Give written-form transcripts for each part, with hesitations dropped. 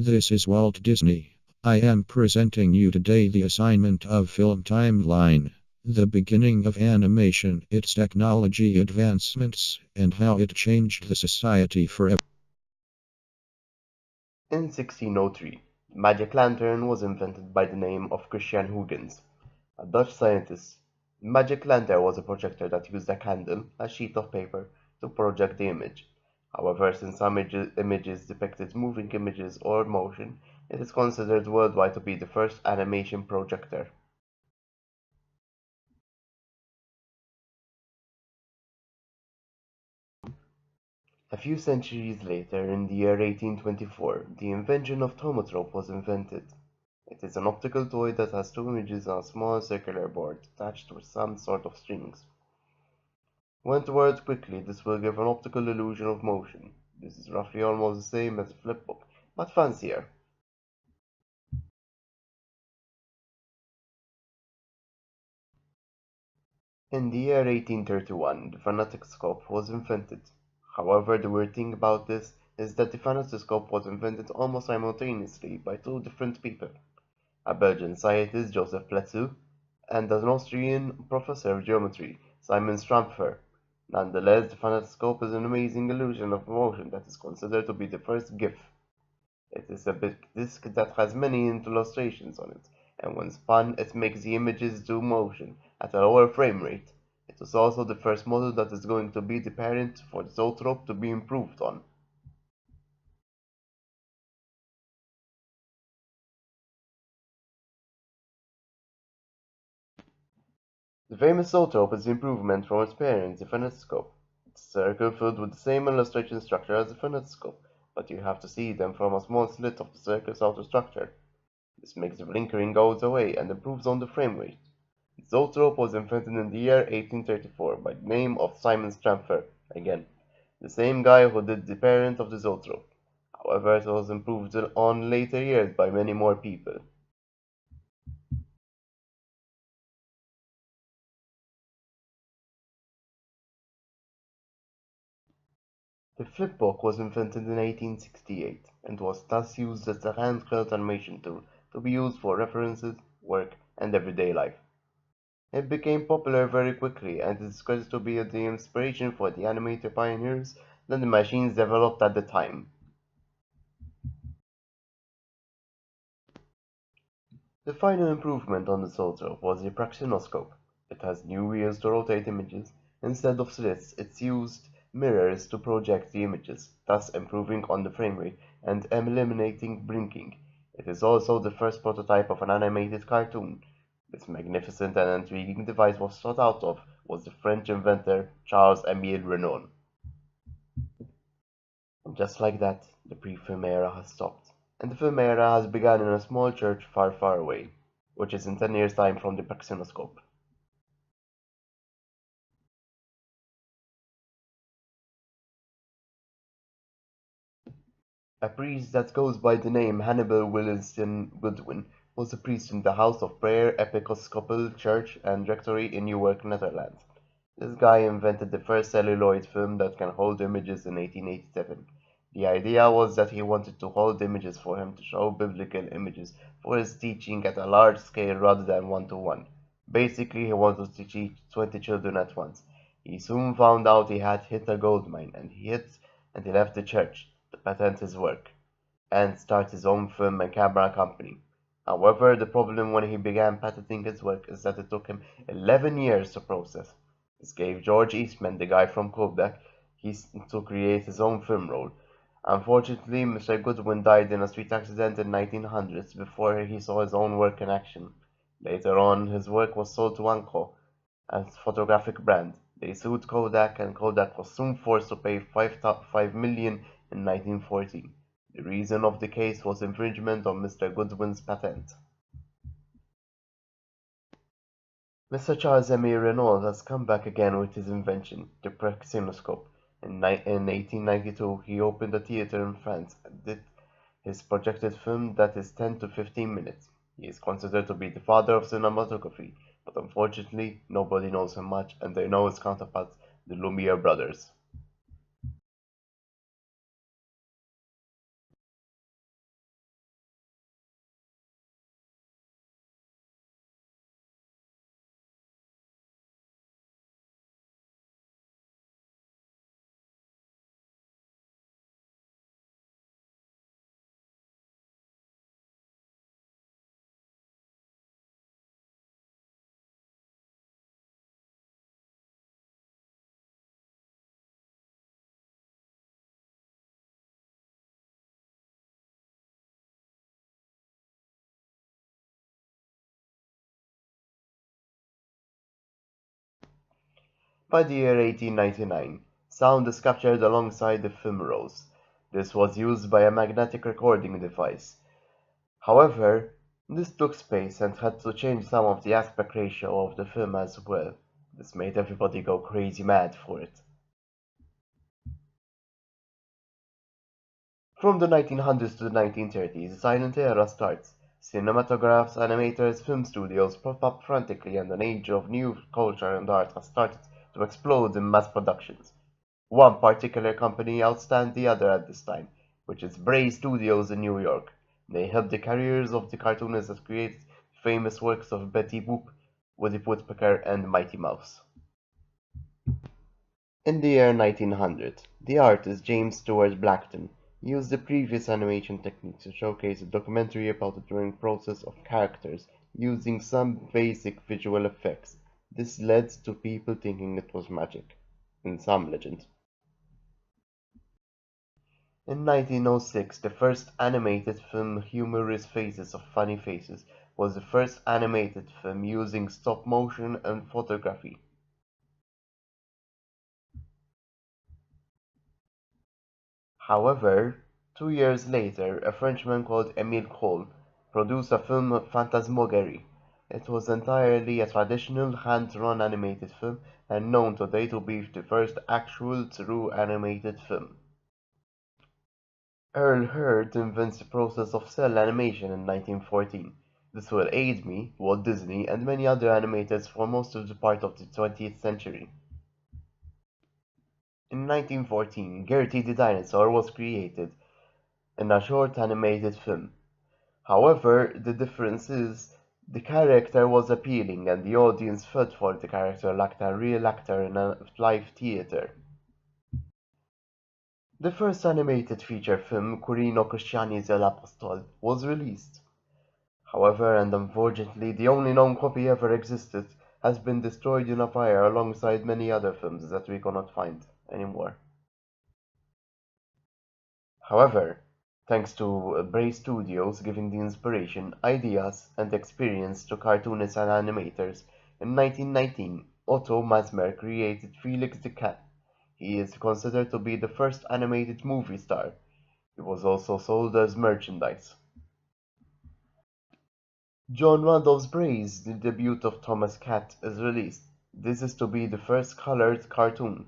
This is Walt Disney. I am presenting you today the assignment of film timeline, the beginning of animation, its technology advancements, and how it changed the society forever. In 1603, the magic lantern was invented by the name of Christian Huygens, a Dutch scientist. The magic lantern was a projector that used a candle, a sheet of paper, to project the image. However, since some images depicted moving images or motion, it is considered worldwide to be the first animation projector. A few centuries later, in the year 1824, the invention of thaumatrope was invented. It is an optical toy that has two images on a small circular board attached with some sort of strings. When turned quickly, this will give an optical illusion of motion. This is roughly almost the same as a flipbook, but fancier. In the year 1831, the phanetoscope was invented. However, the weird thing about this is that the phanetoscope was invented almost simultaneously by two different people, a Belgian scientist, Joseph Pletsu, and an Austrian professor of geometry, Simon Stampfer. Nonetheless, the phanetoscope is an amazing illusion of motion that is considered to be the first GIF. It is a big disk that has many illustrations on it, and when spun, it makes the images do motion at a lower frame rate. It is also the first model that is going to be the parent for the zoetrope to be improved on. The famous zoetrope is the improvement from its parent, the phanetoscope. It's a circle filled with the same illustration structure as the phanetoscope, but you have to see them from a small slit of the circle's outer structure. This makes the blinkering goes away and improves on the frame rate. The zoetrope was invented in the year 1834 by the name of Simon Stampfer, again, the same guy who did the parent of the zoetrope. However, it was improved on later years by many more people. The flipbook was invented in 1868 and was thus used as a handheld animation tool to be used for references, work, and everyday life. It became popular very quickly and is credited to be the inspiration for the animator pioneers than the machines developed at the time. The final improvement on the zoetrope was the praxinoscope. It has new wheels to rotate images. Instead of slits, it used mirrors to project the images, thus improving on the frame rate and eliminating blinking. It is also the first prototype of an animated cartoon. This magnificent and intriguing device was thought out of was the French inventor Charles-Émile Reynaud. And just like that, the pre-film era has stopped, and the film era has begun in a small church far, far away, which is in 10 years' time from the praxinoscope. A priest that goes by the name Hannibal Williston Goodwin was a priest in the House of Prayer Episcopal Church and Rectory in Newark, Netherlands. This guy invented the first celluloid film that can hold images in 1887. The idea was that he wanted to hold images for him to show biblical images for his teaching at a large scale rather than one-to-one. Basically, he wanted to teach 20 children at once. He soon found out he had hit a gold mine, and he left the church to patent his work and start his own film and camera company. However, the problem when he began patenting his work is that it took him 11 years to process. This gave George Eastman, the guy from Kodak, to create his own film roll. Unfortunately, Mr. Goodwin died in a street accident in 1900s before he saw his own work in action. Later on, his work was sold to Anko, a photographic brand. They sued Kodak, and Kodak was soon forced to pay 5 million in 1914. The reason of the case was infringement on Mr. Goodwin's patent. Mr. Charles-Émile Reynaud has come back again with his invention, the praxinoscope. In 1892, he opened a theater in France and did his projected film that is 10 to 15 minutes. He is considered to be the father of cinematography, but unfortunately, nobody knows him much, and they know his counterparts, the Lumiere brothers. By the year 1899, sound is captured alongside the film rolls. This was used by a magnetic recording device. However, this took space and had to change some of the aspect ratio of the film as well. This made everybody go crazy mad for it. From the 1900s to the 1930s, the silent era starts. Cinematographs, animators, film studios pop up frantically, and an age of new culture and art has started to explode in mass productions. One particular company outstands the other at this time, which is Bray Studios in New York. They helped the careers of the cartoonists that created famous works of Betty Boop, Woody Woodpecker, and Mighty Mouse. In the year 1900, the artist James Stewart Blackton used the previous animation techniques to showcase a documentary about the drawing process of characters using some basic visual effects. This led to people thinking it was magic, in some legends. In 1906, the first animated film, Humorous Faces of Funny Faces, was the first animated film using stop motion and photography. However, 2 years later, a Frenchman called Émile Cole produced a film Phantasmagorie. It was entirely a traditional hand-drawn animated film and known today to be the first actual true animated film. Earl Hurd invents the process of cell animation in 1914. This will aid me, Walt Disney, and many other animators for most of the part of the 20th century. In 1914, Gertie the Dinosaur was created in a short animated film. However, the difference is the character was appealing and the audience felt for the character like a real actor in a live theater. The first animated feature film, Corino Cristiani dell'Apostol, was released. However, and unfortunately, the only known copy ever existed has been destroyed in a fire alongside many other films that we cannot find anymore. However, thanks to Bray Studios giving the inspiration, ideas, and experience to cartoonists and animators, in 1919, Otto Masmer created Felix the Cat. He is considered to be the first animated movie star. He was also sold as merchandise. John Randolph Bray's The Debut of Thomas Cat is released. This is to be the first colored cartoon.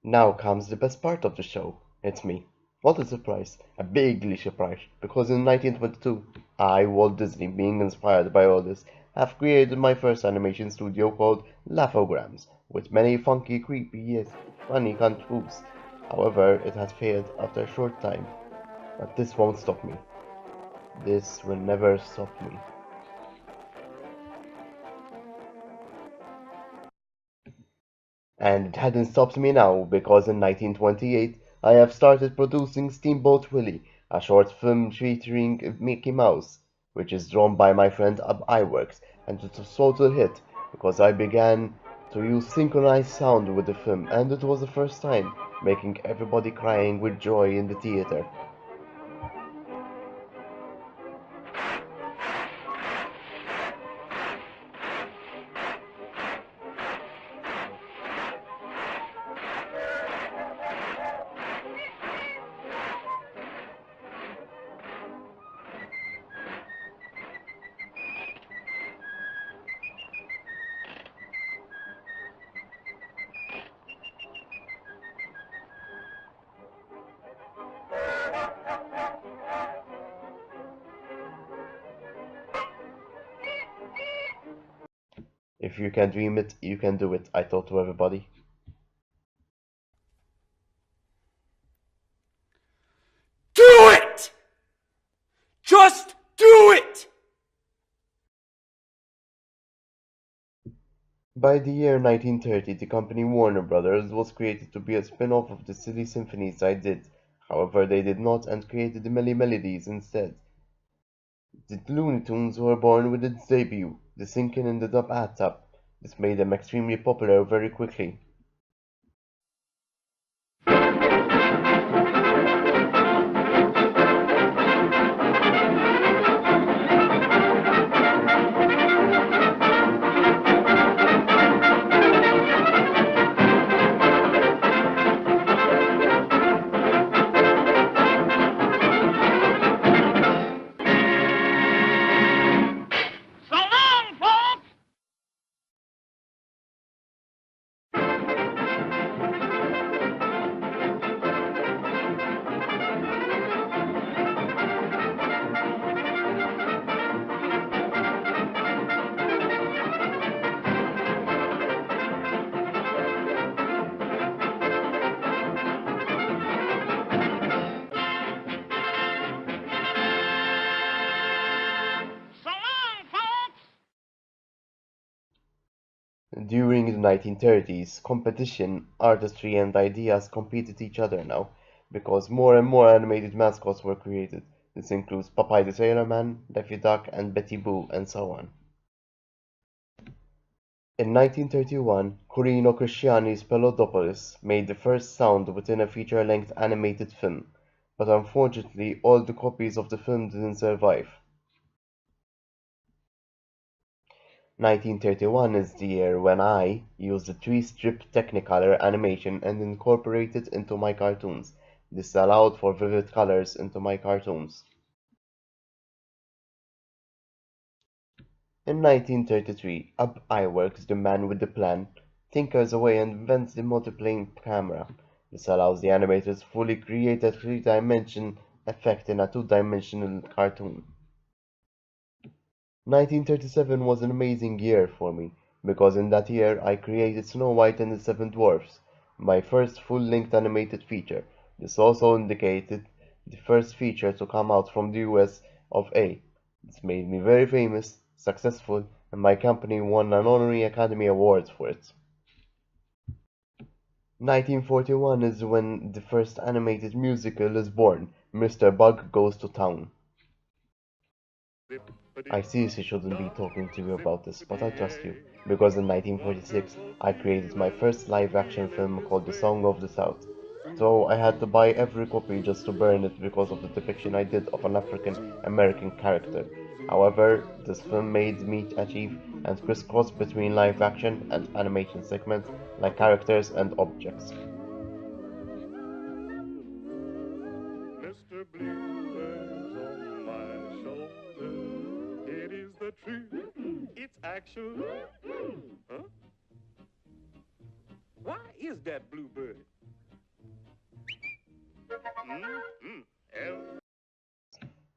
Now comes the best part of the show. It's me. What a surprise. A bigly surprise. Because in 1922, I, Walt Disney, being inspired by all this, have created my first animation studio called Laughograms, with many funky, creepy, yet funny kung fus. However, it has failed after a short time. But this won't stop me. This will never stop me. And it hadn't stopped me now, because in 1928 I have started producing Steamboat Willie, a short film featuring Mickey Mouse, which is drawn by my friend Ab Iwerks, and it's a total hit, because I began to use synchronized sound with the film, and it was the first time, making everybody crying with joy in the theater. If you can dream it, you can do it, I thought to everybody. Do it! Just do it! By the year 1930, the company Warner Brothers was created to be a spin-off of the Silly Symphonies I Did. However, they did not and created the Melly Melodies instead. The Looney Tunes were born with its debut, the Sinkin' in the Dub Atap. This made them extremely popular very quickly. During the 1930s, competition, artistry, and ideas competed each other now, because more and more animated mascots were created. This includes Popeye the Sailor Man, Daffy Duck, and Betty Boo, and so on. In 1931, Corino Cristiani's Pelodopoulos made the first sound within a feature-length animated film, but unfortunately all the copies of the film didn't survive. 1931 is the year when I used the 3-strip Technicolor animation and incorporated it into my cartoons. This allowed for vivid colors into my cartoons. In 1933, Ub Iwerks, the man with the plan, tinkers away and invents the multiplane camera. This allows the animators to fully create a 3-dimension effect in a 2-dimensional cartoon. 1937 was an amazing year for me, because in that year I created Snow White and the Seven Dwarfs, my first full-length animated feature. This also indicated the first feature to come out from the US of A. This made me very famous, successful, and my company won an honorary Academy Award for it. 1941 is when the first animated musical is born, Mr. Bug Goes to Town. I seriously shouldn't be talking to you about this, but I trust you, because in 1946 I created my first live-action film called The Song of the South. So I had to buy every copy just to burn it because of the depiction I did of an African-American character. However, this film made me achieve and crisscross between live-action and animation segments like characters and objects. Mr. Bluebird's on my shoulder. It is the truth. It's actual. Huh? Why is that bluebird?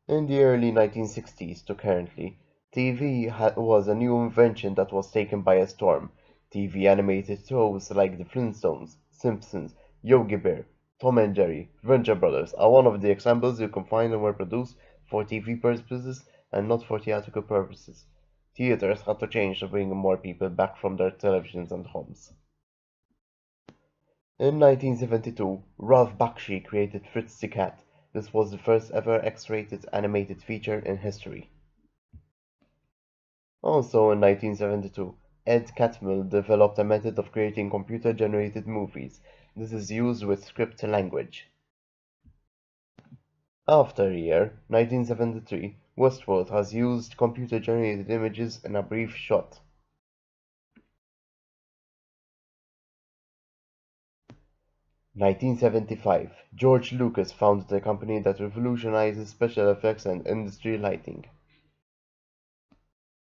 In the early 1960s to currently, TV was a new invention that was taken by a storm. TV animated shows like The Flintstones, Simpsons, Yogi Bear, Tom and Jerry, Venture Brothers are one of the examples you can find and were produced for TV purposes and not for theatrical purposes. Theaters had to change to bring more people back from their televisions and homes. In 1972, Ralph Bakshi created Fritz the Cat. This was the first ever X-rated animated feature in history. Also in 1972, Ed Catmull developed a method of creating computer-generated movies. This is used with script language. After a year, 1973, Westworld has used computer-generated images in a brief shot. 1975, George Lucas founded a company that revolutionizes special effects and industry lighting.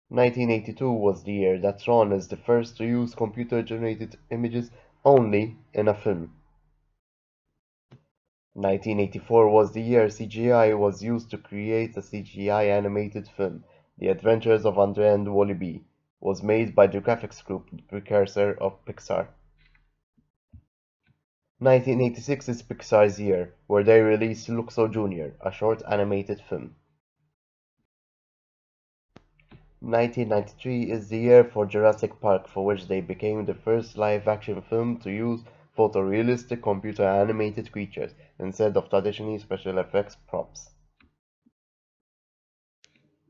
1982 was the year that Tron is the first to use computer-generated images only in a film. 1984 was the year CGI was used to create a CGI animated film. The Adventures of Andre and Wally B was made by the graphics group, the precursor of Pixar. 1986 is Pixar's year, where they released Luxo Jr., a short animated film. 1993 is the year for Jurassic Park, for which they became the first live-action film to use photorealistic computer-animated creatures instead of traditional special effects props.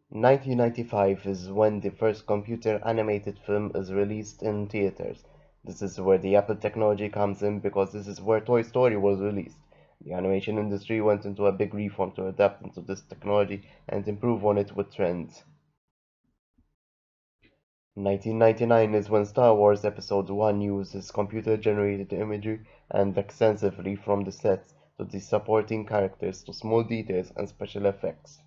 1995 is when the first computer-animated film is released in theaters. This is where the Apple technology comes in because this is where Toy Story was released. The animation industry went into a big reform to adapt into this technology and improve on it with trends. 1999 is when Star Wars Episode 1 uses computer-generated imagery and extensively from the sets to the supporting characters to small details and special effects.